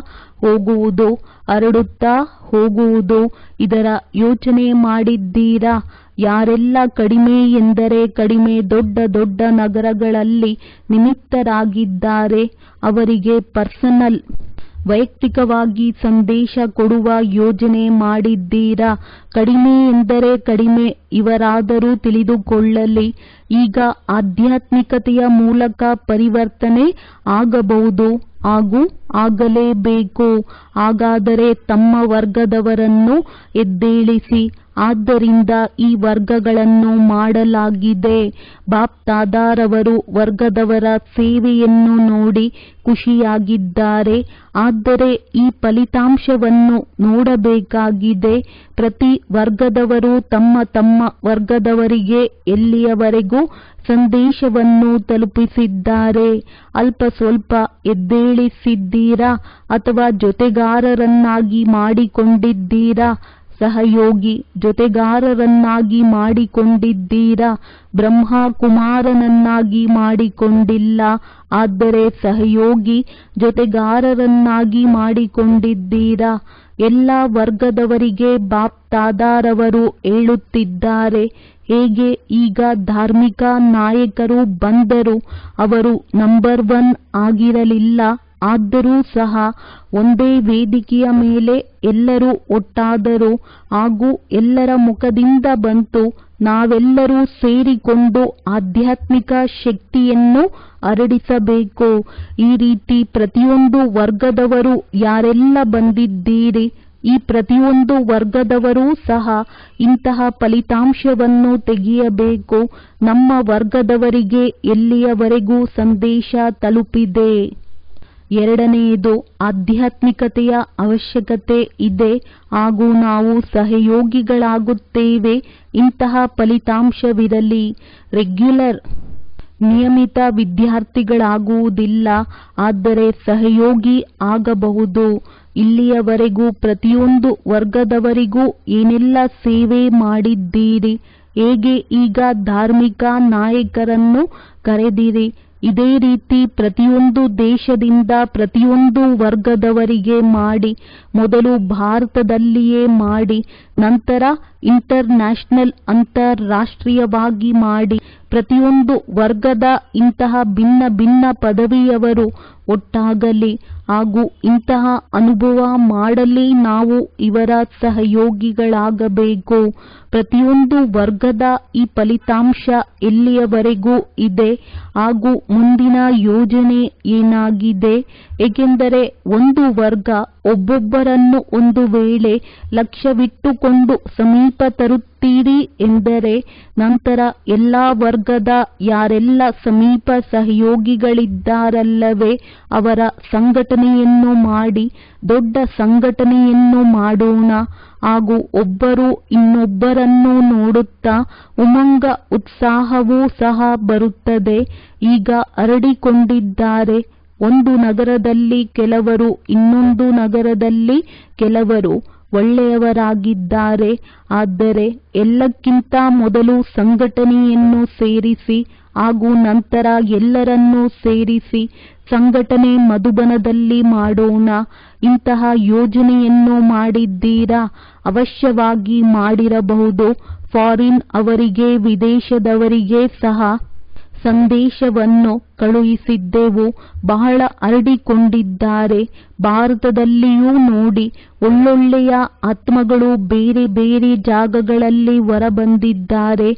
ಹೋಗುವುದು, ಹರಡುತ್ತಾ ಹೋಗುವುದು, ಇದರ ಯೋಚನೆ ಮಾಡಿದ್ದೀರಾ? ಯಾರೆಲ್ಲ ಕಡಿಮೆ ಎಂದರೆ ಕಡಿಮೆ ದೊಡ್ಡ ದೊಡ್ಡ ನಗರಗಳಲ್ಲಿ ನಿಮಿತ್ತರಾಗಿದ್ದಾರೆ, ಅವರಿಗೆ ಪರ್ಸನಲ್ ವೈಯಕ್ತಿಕವಾಗಿ ಸಂದೇಶ ಕೊಡುವ ಯೋಜನೆ ಮಾಡಿದ್ದೀರಾ? ಕಡಿಮೆ ಎಂದರೆ ಕಡಿಮೆ, ಇವರಾದರೂ ತಿಳಿದುಕೊಳ್ಳಲಿ. ಈಗ ಆಧ್ಯಾತ್ಮಿಕತೆಯ ಮೂಲಕ ಪರಿವರ್ತನೆ ಆಗಬಹುದು ಹಾಗೂ ಆಗಲೇಬೇಕು. ಹಾಗಾದರೆ ತಮ್ಮ ವರ್ಗದವರನ್ನು ಎದ್ದೇಳಿಸಿ. ಆದ್ದರಿಂದ ಈ ವರ್ಗಗಳನ್ನು ಮಾಡಲಾಗಿದೆ. ಬಾಪ್ ದಾದಾರವರು ವರ್ಗದವರ ಸೇವೆಯನ್ನು ನೋಡಿ ಖುಷಿಯಾಗಿದ್ದಾರೆ. ಆದರೆ ಈ ಫಲಿತಾಂಶವನ್ನು ನೋಡಬೇಕಾಗಿದೆ. ಪ್ರತಿ ವರ್ಗದವರು ತಮ್ಮ ತಮ್ಮ ವರ್ಗದವರಿಗೆ ಎಲ್ಲಿಯವರೆಗೂ ಸಂದೇಶವನ್ನು ತಲುಪಿಸಿದ್ದಾರೆ. ಅಲ್ಪ ಸ್ವಲ್ಪ ಎದ್ದೇಳಿಸಿದ್ದೀರಾ ಅಥವಾ ಜೊತೆಗಾರರನ್ನಾಗಿ ಮಾಡಿಕೊಂಡಿದ್ದೀರಾ? ಸಹಯೋಗಿ ಜೊತೆಗಾರರನ್ನಾಗಿ ಮಾಡಿಕೊಂಡಿದ್ದೀರಾ? ಬ್ರಹ್ಮ ಕುಮಾರನನ್ನಾಗಿ ಮಾಡಿಕೊಂಡಿಲ್ಲ, ಆದರೆ ಸಹಯೋಗಿ ಜೊತೆಗಾರರನ್ನಾಗಿ ಮಾಡಿಕೊಂಡಿದ್ದೀರಾ. ಎಲ್ಲ ವರ್ಗದವರಿಗೆ ಬಾಪ್ ದಾದಾರವರು ಹೇಳುತ್ತಿದ್ದಾರೆ, ಹೇಗೆ ಈಗ ಧಾರ್ಮಿಕ ನಾಯಕರು ಬಂದರು. ಅವರು ನಂಬರ್ 1 ಆಗಿರಲಿಲ್ಲ, ಆದರೂ ಸಹ ಒಂದೇ ವೇದಿಕೆಯ ಮೇಲೆ ಎಲ್ಲರೂ ಒಟ್ಟಾದರು ಹಾಗೂ ಎಲ್ಲರ ಮುಖದಿಂದ ಬಂತು. ನಾವೆಲ್ಲರೂ ಸೇರಿಕೊಂಡು ಆಧ್ಯಾತ್ಮಿಕ ಶಕ್ತಿಯನ್ನು ಹರಡಿಸಬೇಕು. ಈ ರೀತಿ ಪ್ರತಿಯೊಂದು ವರ್ಗದವರು ಯಾರೆಲ್ಲ ಬಂದಿದ್ದೀರಿ, ಈ ಪ್ರತಿಯೊಂದು ವರ್ಗದವರೂ ಸಹ ಇಂತಹ ಫಲಿತಾಂಶವನ್ನು ತೆಗೆಯಬೇಕು. ನಮ್ಮ ವರ್ಗದವರಿಗೆ ಎಲ್ಲಿಯವರೆಗೂ ಸಂದೇಶ ತಲುಪಿದೆ. ಎರಡನೆಯದು, ಆಧ್ಯಾತ್ಮಿಕತೆಯ ಅವಶ್ಯಕತೆ ಇದೆ ಹಾಗೂ ನಾವು ಸಹಯೋಗಿಗಳಾಗುತ್ತೇವೆ. ಇಂತಹ ಫಲಿತಾಂಶವಿರಲಿ. ರೆಗ್ಯುಲರ್ ನಿಯಮಿತ ವಿದ್ಯಾರ್ಥಿಗಳಾಗುವುದಿಲ್ಲ, ಆದರೆ ಸಹಯೋಗಿ ಆಗಬಹುದು. ಇಲ್ಲಿಯವರೆಗೂ ಪ್ರತಿಯೊಂದು ವರ್ಗದವರಿಗೂ ಏನೆಲ್ಲ ಸೇವೆ ಮಾಡಿದ್ದೀರಿ, ಹೇಗೆ ಈಗ ಧಾರ್ಮಿಕ ನಾಯಕರನ್ನು ಕರೆದಿರಿ. ಇದೇ ರೀತಿ ಪ್ರತಿಯೊಂದು ದೇಶದಿಂದ ಪ್ರತಿಯೊಂದು ವರ್ಗದವರಿಗೆ ಮಾಡಿ. ಮೊದಲು ಭಾರತದಲ್ಲಿಯೇ ಮಾಡಿ, ನಂತರ ಇಂಟರ್ನ್ಯಾಷನಲ್ ಅಂತಾರಾಷ್ಟ್ರೀಯವಾಗಿ ಮಾಡಿ. ಪ್ರತಿಯೊಂದು ವರ್ಗದ ಇಂತಹ ಭಿನ್ನ ಭಿನ್ನ ಪದವಿಯವರು ಒಟ್ಟಾಗಲಿ ಹಾಗೂ ಇಂತಹ ಅನುಭವ ಮಾಡಲಿ. ನಾವು ಇವರ ಸಹಯೋಗಿಗಳಾಗಬೇಕು. ಪ್ರತಿಯೊಂದು ವರ್ಗದ ಈ ಫಲಿತಾಂಶ ಎಲ್ಲಿಯವರೆಗೂ ಇದೆ ಹಾಗೂ ಮುಂದಿನ ಯೋಜನೆ ಏನಾಗಿದೆ. ಏಕೆಂದರೆ ಒಂದು ವರ್ಗ ಒಬ್ಬೊಬ್ಬರನ್ನು ಒಂದು ವೇಳೆ ಲಕ್ಷ್ಯವಿಟ್ಟುಕೊಂಡು ಸಮೀಪ ತರುತ್ತೀರಿ ಎಂದರೆ ನಂತರ ಎಲ್ಲ ವರ್ಗದ ಯಾರೆಲ್ಲ ಸಮೀಪ ಸಹಯೋಗಿಗಳಿದ್ದಾರಲ್ಲವೇ ಅವರ ಸಂಘಟನೆಯನ್ನು ಮಾಡಿ ದೊಡ್ಡ ಸಂಘಟನೆಯನ್ನು ಮಾಡೋಣ ಹಾಗೂ ಒಬ್ಬರು ಇನ್ನೊಬ್ಬರನ್ನು ನೋಡುತ್ತಾ ಉಮಂಗ ಉತ್ಸಾಹವೂ ಸಹ ಬರುತ್ತದೆ. ಈಗ ಹರಡಿಕೊಂಡಿದ್ದಾರೆ. ಒಂದು ನಗರದಲ್ಲಿ ಕೆಲವರು, ಇನ್ನೊಂದು ನಗರದಲ್ಲಿ ಕೆಲವರು ಒಳ್ಳೆಯವರಾಗಿದ್ದಾರೆ. ಆದರೆ ಎಲ್ಲಕ್ಕಿಂತ ಮೊದಲು ಸಂಘಟನೆಯನ್ನು ಸೇರಿಸಿ ಹಾಗೂ ನಂತರ ಎಲ್ಲರನ್ನೂ ಸೇರಿಸಿ ಸಂಘಟನೆ ಮಧುಬನದಲ್ಲಿ ಮಾಡೋಣ. ಇಂತಹ ಯೋಜನೆಯನ್ನು ಮಾಡಿದ್ದೀರಾ? ಅವಶ್ಯವಾಗಿ ಮಾಡಿರಬಹುದು. ಫಾರಿನ್ ಅವರಿಗೆ, ವಿದೇಶದವರಿಗೆ ಸಹ ಸಂದೇಶವನ್ನು ಕಳುಹಿಸಿದ್ದೆವು. ಬಹಳ ಹರಡಿಕೊಂಡಿದ್ದಾರೆ. ಭಾರತದಲ್ಲಿಯೂ ನೋಡಿ, ಒಳ್ಳೊಳ್ಳೆಯ ಆತ್ಮಗಳು ಬೇರೆ ಬೇರೆ ಜಾಗಗಳಲ್ಲಿ ಹೊರಬಂದಿದ್ದಾರೆ.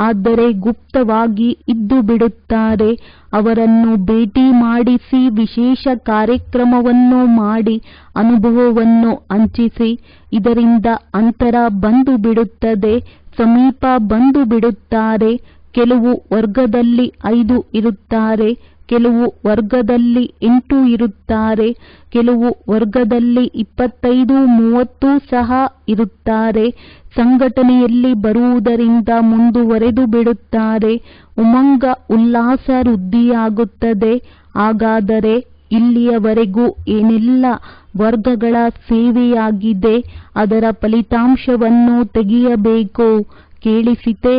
ಆದರೆ ಗುಪ್ತವಾಗಿ ಇದ್ದು ಬಿಡುತ್ತಾರೆ. ಅವರನ್ನು ಭೇಟಿ ಮಾಡಿಸಿ ವಿಶೇಷ ಕಾರ್ಯಕ್ರಮವನ್ನು ಮಾಡಿ ಅನುಭವವನ್ನು ಹಂಚಿಸಿ. ಇದರಿಂದ ಅಂತರ ಬಂದು ಬಿಡುತ್ತದೆ, ಸಮೀಪ ಬಂದು ಬಿಡುತ್ತಾರೆ. ಕೆಲವು ವರ್ಗದಲ್ಲಿ 5 ಇರುತ್ತಾರೆ, ಕೆಲವು ವರ್ಗದಲ್ಲಿ 8 ಇರುತ್ತಾರೆ, ಕೆಲವು ವರ್ಗದಲ್ಲಿ 25-30 ಸಹ ಇರುತ್ತಾರೆ. ಸಂಘಟನೆಯಲ್ಲಿ ಬರುವುದರಿಂದ ಮುಂದುವರೆದು ಬಿಡುತ್ತಾರೆ. ಉಮಂಗ ಉಲ್ಲಾಸ ವೃದ್ಧಿಯಾಗುತ್ತದೆ. ಹಾಗಾದರೆ ಇಲ್ಲಿಯವರೆಗೂ ಏನೆಲ್ಲ ವರ್ಗಗಳ ಸೇವೆಯಾಗಿದೆ ಅದರ ಫಲಿತಾಂಶವನ್ನು ತೆಗೆಯಬೇಕು. ಕೇಳಿಸಿತೆ?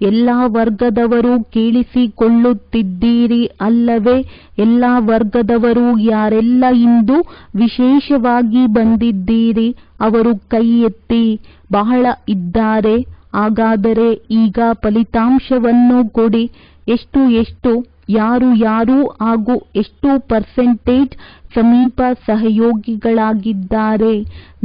ಎಲ್ಲ ವರ್ಗದವರು ಕೇಳಿಸಿಕೊಳ್ಳುತ್ತಿದ್ದೀರಿ ಅಲ್ಲವೇ? ಎಲ್ಲ ವರ್ಗದವರು ಯಾರೆಲ್ಲ ಇಂದು ವಿಶೇಷವಾಗಿ ಬಂದಿದ್ದೀರಿ ಅವರು ಕೈ ಎತ್ತಿ. ಬಹಳ ಇದ್ದಾರೆ. ಹಾಗಾದರೆ ಈಗ ಫಲಿತಾಂಶವನ್ನು ಕೊಡಿ. ಎಷ್ಟು ಎಷ್ಟು, ಯಾರು ಯಾರು ಹಾಗೂ ಎಷ್ಟು ಪರ್ಸೆಂಟೇಜ್ ಸಮೀಪ ಸಹಯೋಗಿಗಳಾಗಿದ್ದಾರೆ.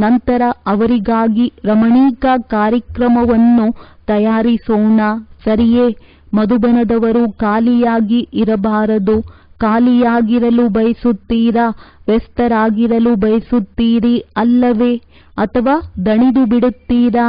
ನಂತರ ಅವರಿಗಾಗಿ ರಮಣೀಕ ಕಾರ್ಯಕ್ರಮವನ್ನು ತಯಾರಿಸೋಣ. ಸರಿಯೇ? ಮಧುಬನದವರು ಖಾಲಿಯಾಗಿ ಇರಬಾರದು. ಖಾಲಿಯಾಗಿರಲು ಬಯಸುತ್ತೀರಾ? ವ್ಯಸ್ತರಾಗಿರಲು ಬಯಸುತ್ತೀರಿ ಅಲ್ಲವೇ? ಅಥವಾ ದಣಿದು ಬಿಡುತ್ತೀರಾ?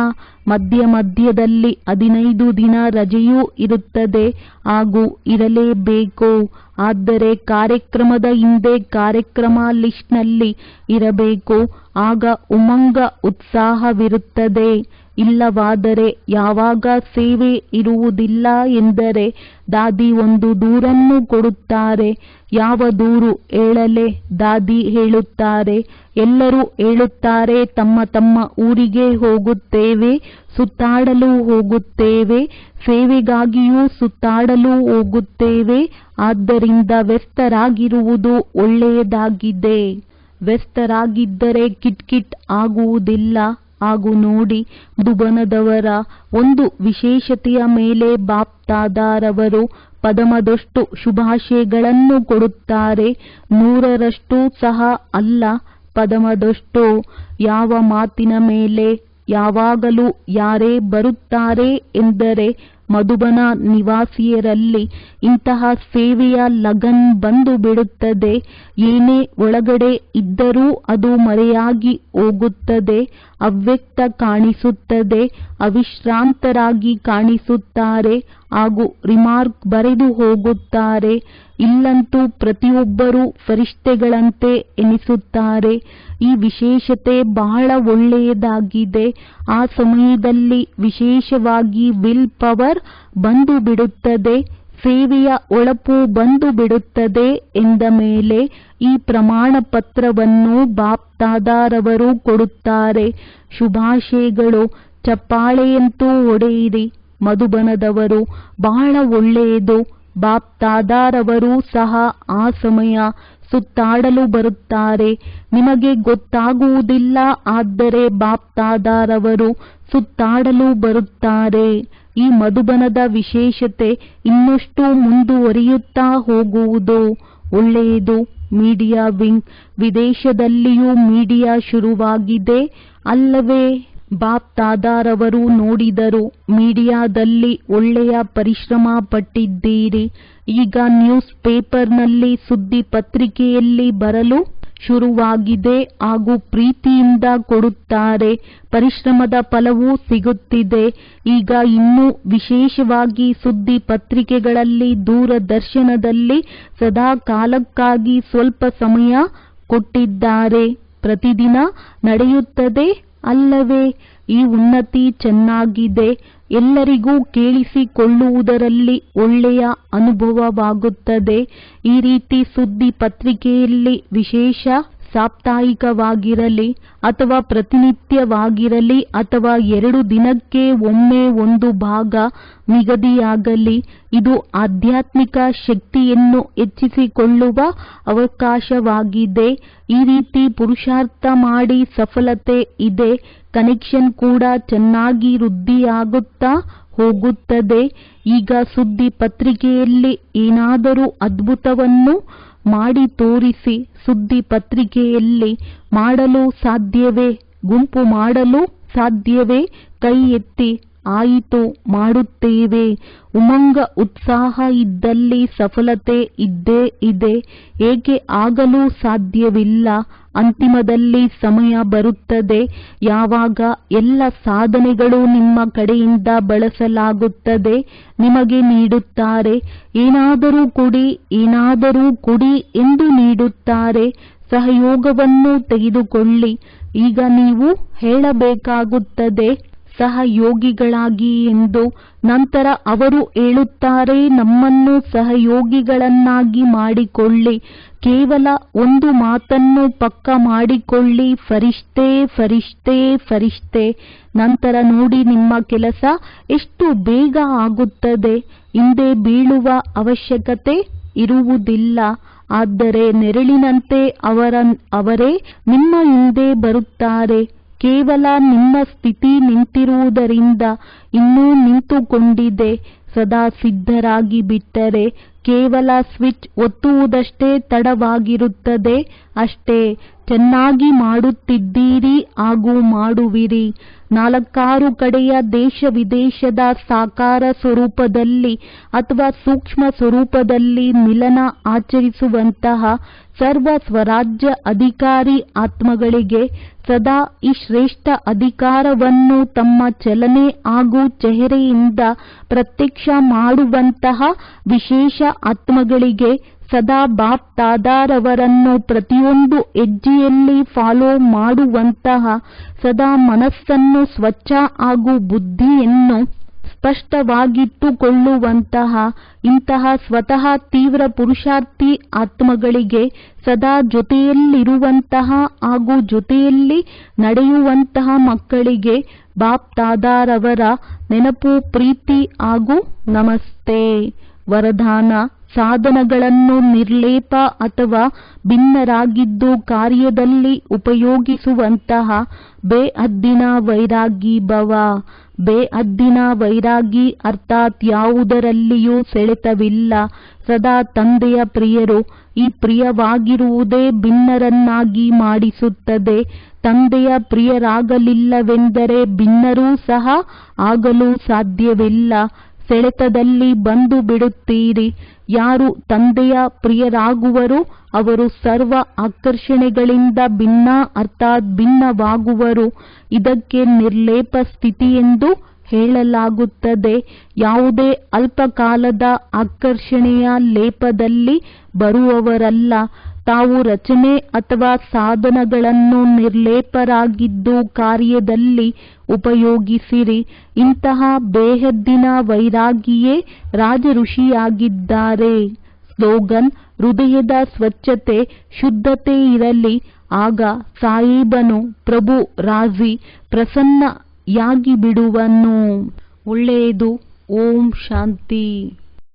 ಮಧ್ಯದಲ್ಲಿ 15 ದಿನ ರಜೆಯೂ ಇರುತ್ತದೆ ಹಾಗೂ ಇರಲೇಬೇಕು. ಆದರೆ ಕಾರ್ಯಕ್ರಮದ ಹಿಂದೆ ಕಾರ್ಯಕ್ರಮ ಲಿಸ್ಟ್ನಲ್ಲಿ ಇರಬೇಕು. ಆಗ ಉಮಂಗ ಉತ್ಸಾಹವಿರುತ್ತದೆ. ಇಲ್ಲವಾದರೆ ಯಾವಾಗ ಸೇವೆ ಇರುವುದಿಲ್ಲ ಎಂದರೆ ದಾದಿ ಒಂದು ದೂರನ್ನು ಕೊಡುತ್ತಾರೆ. ಯಾವ ದೂರು ಹೇಳಲೆ? ದಾದಿ ಹೇಳುತ್ತಾರೆ, ಎಲ್ಲರೂ ಹೇಳುತ್ತಾರೆ ತಮ್ಮ ತಮ್ಮ ಊರಿಗೆ ಹೋಗುತ್ತೇವೆ, ಸುತ್ತಾಡಲು ಹೋಗುತ್ತೇವೆ, ಸೇವೆಗಾಗಿಯೂ ಸುತ್ತಾಡಲು ಹೋಗುತ್ತೇವೆ. ಆದ್ದರಿಂದ ವ್ಯಸ್ತರಾಗಿರುವುದು ಒಳ್ಳೆಯದಾಗಿದೆ. ವ್ಯಸ್ತರಾಗಿದ್ದರೆ ಕಿಟ್ಕಿಟ್ ಆಗುವುದಿಲ್ಲ. ಹಾಗೂ ನೋಡಿ, ಮಧುಬನದವರ ಒಂದು ವಿಶೇಷತೆಯ ಮೇಲೆ ಬಾಪ್ದಾದಾರವರು ಪದಮದಷ್ಟು ಶುಭಾಶಯಗಳನ್ನು ಕೊಡುತ್ತಾರೆ. 100ರಷ್ಟು ಸಹ ಅಲ್ಲ, ಪದಮದಷ್ಟು. ಯಾವ ಮಾತಿನ ಮೇಲೆ ಯಾವಾಗಲೂ ಯಾರೇ ಬರುತ್ತಾರೆ ಎಂದರೆ ಮಧುಬನ ನಿವಾಸಿಯರಲ್ಲಿ ಇಂತಹ ಸೇವೆಯ ಲಗನ್ ಬಂದು ಬಿಡುತ್ತದೆ. ಏನೇ ಒಳಗಡೆ ಇದ್ದರೂ ಅದು ಮರೆಯಾಗಿ ಹೋಗುತ್ತದೆ. ಅವ್ಯಕ್ತ ಕಾಣಿಸುತ್ತದೆ. ಅವಿಶ್ರಾಂತರಾಗಿ ಕಾಣಿಸುತ್ತಾರೆ ಹಾಗೂ ರಿಮಾರ್ಕ್ ಬರೆದು ಹೋಗುತ್ತಾರೆ. ಇಲ್ಲಂತೂ ಪ್ರತಿಯೊಬ್ಬರೂ ಫರಿಷ್ಠೆಗಳಂತೆ ಎನಿಸುತ್ತಾರೆ. ಈ ವಿಶೇಷತೆ ಬಹಳ ಒಳ್ಳೆಯದಾಗಿದೆ. ಆ ಸಮಯದಲ್ಲಿ ವಿಶೇಷವಾಗಿ ವಿಲ್ ಪವರ್ ಬಂದು ಬಿಡುತ್ತದೆ, ಸೇವೆಯ ಹೊಳಪು ಬಂದು ಬಿಡುತ್ತದೆ. ಎಂದ ಮೇಲೆ ಈ ಪ್ರಮಾಣ ಪತ್ರವನ್ನು ಬಾಪ್ದಾದಾರವರು ಕೊಡುತ್ತಾರೆ. ಶುಭಾಶಯಗಳು. ಚಪ್ಪಾಳೆಯಂತೂ ಹೊಡೆಯಿರಿ. ಮಧುಬನದವರು ಬಹಳ ಒಳ್ಳೆಯದು. ಬಾಪ್ದಾದಾರವರು ಸಹ ಆ ಸಮಯ ಸುತ್ತಾಡಲು ಬರುತ್ತಾರೆ. ನಿಮಗೆ ಗೊತ್ತಾಗುವುದಿಲ್ಲ, ಆದರೆ ಬಾಪ್ದಾದಾರವರು ಸುತ್ತಾಡಲು ಬರುತ್ತಾರೆ. ಈ ಮಧುಬನದ ವಿಶೇಷತೆ ಇನ್ನಷ್ಟು ಮುಂದುವರಿಯುತ್ತಾ ಹೋಗುವುದು ಒಳ್ಳೆಯದು. Media wing. ವಿದೇಶದಲ್ಲಿಯೂ ಮೀಡಿಯಾ ಶುರುವಾಗಿದೆ ಅಲ್ಲವೇ? ಬಾಪ್ದಾದಾರವರು ನೋಡಿದರು. ಮೀಡಿಯಾದಲ್ಲಿ ಒಳ್ಳೆಯ ಪರಿಶ್ರಮ ಪಟ್ಟಿದ್ದೀರಿ. ಈಗ ನ್ಯೂಸ್ ಪೇಪರ್ನಲ್ಲಿ, ಸುದ್ದಿ ಪತ್ರಿಕೆಯಲ್ಲಿ ಬರಲು ಶುರುವಾಗಿದೆ ಹಾಗೂ ಪ್ರೀತಿಯಿಂದ ಕೊಡುತ್ತಾರೆ. ಪರಿಶ್ರಮದ ಫಲವೂ ಸಿಗುತ್ತಿದೆ. ಈಗ ಇನ್ನೂ ವಿಶೇಷವಾಗಿ ಸುದ್ದಿ ಪತ್ರಿಕೆಗಳಲ್ಲಿ, ದೂರದರ್ಶನದಲ್ಲಿ ಸದಾ ಕಾಲಕ್ಕಾಗಿ ಸ್ವಲ್ಪ ಸಮಯ ಕೊಟ್ಟಿದ್ದಾರೆ. ಪ್ರತಿದಿನ ನಡೆಯುತ್ತದೆ ಅಲ್ಲವೇ? ಈ ಉನ್ನತಿ ಚೆನ್ನಾಗಿದೆ. ಎಲ್ಲರಿಗೂ ಕೇಳಿಸಿಕೊಳ್ಳುವುದರಲ್ಲಿ ಒಳ್ಳೆಯ ಅನುಭವವಾಗುತ್ತದೆ. ಈ ರೀತಿ ಸುದ್ದಿ ಪತ್ರಿಕೆಯಲ್ಲಿ ವಿಶೇಷ ಸಾಪ್ತಾಹಿಕವಾಗಿರಲಿ ಅಥವಾ ಪ್ರತಿನಿತ್ಯವಾಗಿರಲಿ ಅಥವಾ 2 ದಿನಕ್ಕೆ ಒಮ್ಮೆ ಒಂದು ಭಾಗ ನಿಗದಿಯಾಗಲಿ, ಇದು ಆಧ್ಯಾತ್ಮಿಕ ಶಕ್ತಿಯನ್ನು ಹೆಚ್ಚಿಸಿಕೊಳ್ಳುವ ಅವಕಾಶವಾಗಿದೆ. ಈ ರೀತಿ ಪುರುಷಾರ್ಥ ಮಾಡಿ ಸಫಲತೆ ಇದೆ. ಕನೆಕ್ಷನ್ ಕೂಡ ಚೆನ್ನಾಗಿ ವೃದ್ಧಿಯಾಗುತ್ತಾ ಹೋಗುತ್ತದೆ. ಈಗ ಸುದ್ದಿ ಪತ್ರಿಕೆಯಲ್ಲಿ ಏನಾದರೂ ಅದ್ಭುತವನ್ನು ಮಾಡಿ ತೋರಿಸಿ. ಸುದ್ದಿ ಪತ್ರಿಕೆಯಲ್ಲಿ ಮಾಡಲು ಸಾಧ್ಯವೇ? ಗುಂಪು ಮಾಡಲು ಸಾಧ್ಯವೇ? ಕೈ ಎತ್ತಿ. ಆಯಿತು, ಮಾಡುತ್ತೇವೆ. ಉಮಂಗ ಉತ್ಸಾಹ ಇದ್ದಲ್ಲಿ ಸಫಲತೆ ಇದ್ದೇ ಇದೆ. ಏಕೆ ಆಗಲು ಸಾಧ್ಯವಿಲ್ಲ? ಅಂತಿಮದಲ್ಲಿ ಸಮಯ ಬರುತ್ತದೆ ಯಾವಾಗ ಎಲ್ಲ ಸಾಧನೆಗಳು ನಿಮ್ಮ ಕಡೆಯಿಂದ ಬಳಸಲಾಗುತ್ತದೆ. ನಿಮಗೆ ನೀಡುತ್ತಾರೆ. ಏನಾದರೂ ಕೊಡಿ, ಏನಾದರೂ ಕೊಡಿ ಎಂದು ನೀಡುತ್ತಾರೆ. ಸಹಯೋಗವನ್ನು ತೆಗೆದುಕೊಳ್ಳಿ. ಈಗ ನೀವು ಹೇಳಬೇಕಾಗುತ್ತದೆ ಸಹಯೋಗಿಗಳಾಗಿ ಎಂದು. ನಂತರ ಅವರು ಹೇಳುತ್ತಾರೆ, ನಮ್ಮನ್ನು ಸಹಯೋಗಿಗಳನ್ನಾಗಿ ಮಾಡಿಕೊಳ್ಳಿ. ಕೇವಲ ಒಂದು ಮಾತನ್ನು ಪಕ್ಕ ಮಾಡಿಕೊಳ್ಳಿ, ಫರಿಷ್ಠೆ ಫರಿಷ್ಠೆ ಫರಿಷ್ಠೆ. ನಂತರ ನೋಡಿ ನಿಮ್ಮ ಕೆಲಸ ಎಷ್ಟು ಬೇಗ ಆಗುತ್ತದೆ. ಹಿಂದೆ ಬೀಳುವ ಅವಶ್ಯಕತೆ ಇರುವುದಿಲ್ಲ. ಆದರೆ ನೆರಳಿನಂತೆ ಅವರೇ ನಿಮ್ಮ ಹಿಂದೆ ಬರುತ್ತಾರೆ. ಕೇವಲ ನಿಮ್ಮ ಸ್ಥಿತಿ ನಿಂತಿರುವುದರಿಂದ ಇನ್ನೂ ನಿಂತುಕೊಂಡಿದೆ. ಸದಾ ಸಿದ್ಧರಾಗಿ ಬಿಟ್ಟರೆ ಕೇವಲ ಸ್ವಿಚ್ ಒತ್ತುವುದಷ್ಟೇ ತಡವಾಗಿರುತ್ತದೆ ಅಷ್ಟೇ. ಚೆನ್ನಾಗಿ ಮಾಡುತ್ತಿದ್ದೀರಿ ಹಾಗೂ ಮಾಡುವಿರಿ. 4 ಕಡೆಯ ದೇಶ ವಿದೇಶದ ಸಾಕಾರ ಸ್ವರೂಪದಲ್ಲಿ ಅಥವಾ ಸೂಕ್ಷ್ಮ ಸ್ವರೂಪದಲ್ಲಿ ಮಿಲನ ಆಚರಿಸುವಂತಹ ಸರ್ವ ಸ್ವರಾಜ್ಯ ಅಧಿಕಾರಿ ಆತ್ಮಗಳಿಗೆ ಸದಾ ಈ ಶ್ರೇಷ್ಠ ಅಧಿಕಾರವನ್ನು ತಮ್ಮ ಚಲನೆ ಹಾಗೂ ಚೆಹರೆಯಿಂದ ಪ್ರತ್ಯಕ್ಷ ಮಾಡುವಂತಹ ವಿಶೇಷ ಆತ್ಮಗಳಿಗೆ ಸದಾ ಬಾಪ್ ದಾದಾರವರನ್ನು ಪ್ರತಿಯೊಂದು ಹೆಜ್ಜೆಯಲ್ಲಿ ಫಾಲೋ ಮಾಡುವಂತಹ, ಸದಾ ಮನಸ್ಸನ್ನು ಸ್ವಚ್ಛ ಹಾಗೂ ಬುದ್ಧಿಯನ್ನು ಸ್ಪಷ್ಟವಾಗಿಟ್ಟುಕೊಳ್ಳುವಂತಹ ಇಂತಹ ಸ್ವತಃ ತೀವ್ರ ಪುರುಷಾರ್ಥಿ ಆತ್ಮಗಳಿಗೆ ಸದಾ ಜೊತೆಯಲ್ಲಿರುವಂತಹ ಹಾಗೂ ಜೊತೆಯಲ್ಲಿ ನಡೆಯುವಂತಹ ಮಕ್ಕಳಿಗೆ ಬಾಪ್ ದಾದಾರವರ ನೆನಪು, ಪ್ರೀತಿ ಹಾಗೂ ನಮಸ್ತೆ. ವರದಾನ: ಸಾಧನಗಳನ್ನು ನಿರ್ಲೇಪ ಅಥವಾ ಭಿನ್ನರಾಗಿದ್ದು ಕಾರ್ಯದಲ್ಲಿ ಉಪಯೋಗಿಸುವಂತಹ ಬೇಹದ್ದಿನ ವೈರಾಗಿ ಭವ. ಬೇಹದ್ದಿನ ವೈರಾಗಿ ಅರ್ಥಾತ್ ಯಾವುದರಲ್ಲಿಯೂ ಸೆಳೆತವಿಲ್ಲ, ಸದಾ ತಂದೆಯ ಪ್ರಿಯರು. ಈ ಪ್ರಿಯವಾಗಿರುವುದೇ ಭಿನ್ನರನ್ನಾಗಿ ಮಾಡಿಸುತ್ತದೆ. ತಂದೆಯ ಪ್ರಿಯರಾಗಲಿಲ್ಲವೆಂದರೆ ಭಿನ್ನರೂ ಸಹ ಆಗಲು ಸಾಧ್ಯವಿಲ್ಲ. ಸೆಳೆತದಲ್ಲಿ ಬಂದು ಬಿಡುತ್ತೀರಿ. ಯಾರು ತಂದೆಯ ಪ್ರಿಯರಾಗುವರು ಅವರು ಸರ್ವ ಆಕರ್ಷಣೆಗಳಿಂದ ಭಿನ್ನ ಅರ್ಥಾತ್ ಭಿನ್ನವಾಗುವರು. ಇದಕ್ಕೆ ನಿರ್ಲೇಪ ಸ್ಥಿತಿ ಎಂದು ಹೇಳಲಾಗುತ್ತದೆ. ಯಾವುದೇ ಅಲ್ಪಕಾಲದ ಆಕರ್ಷಣೆಯ ಲೇಪದಲ್ಲಿ ಬರುವವರಲ್ಲ. ತಾವು ರಚನೆ ಅಥವಾ ಸಾಧನಗಳನ್ನು ನಿರ್ಲೇಪರಾಗಿದ್ದು ಕಾರ್ಯದಲ್ಲಿ ಉಪಯೋಗಿಸಿರಿ. ಇಂತಹ ಬೇಹದ್ದಿನ ವೈರಾಗಿಯೇ ರಾಜ ಋಷಿಯಾಗಿದ್ದಾರೆ. ಸ್ಲೋಗನ್: ಹೃದಯದ ಸ್ವಚ್ಛತೆ ಶುದ್ಧತೆ ಇರಲಿ, ಆಗ ಸಾಹೇಬನು ಪ್ರಭು ರಾಜಿ ಪ್ರಸನ್ನಯಾಗಿಬಿಡುವನು. ಒಳ್ಳೆಯದು. ಓಂ ಶಾಂತಿ.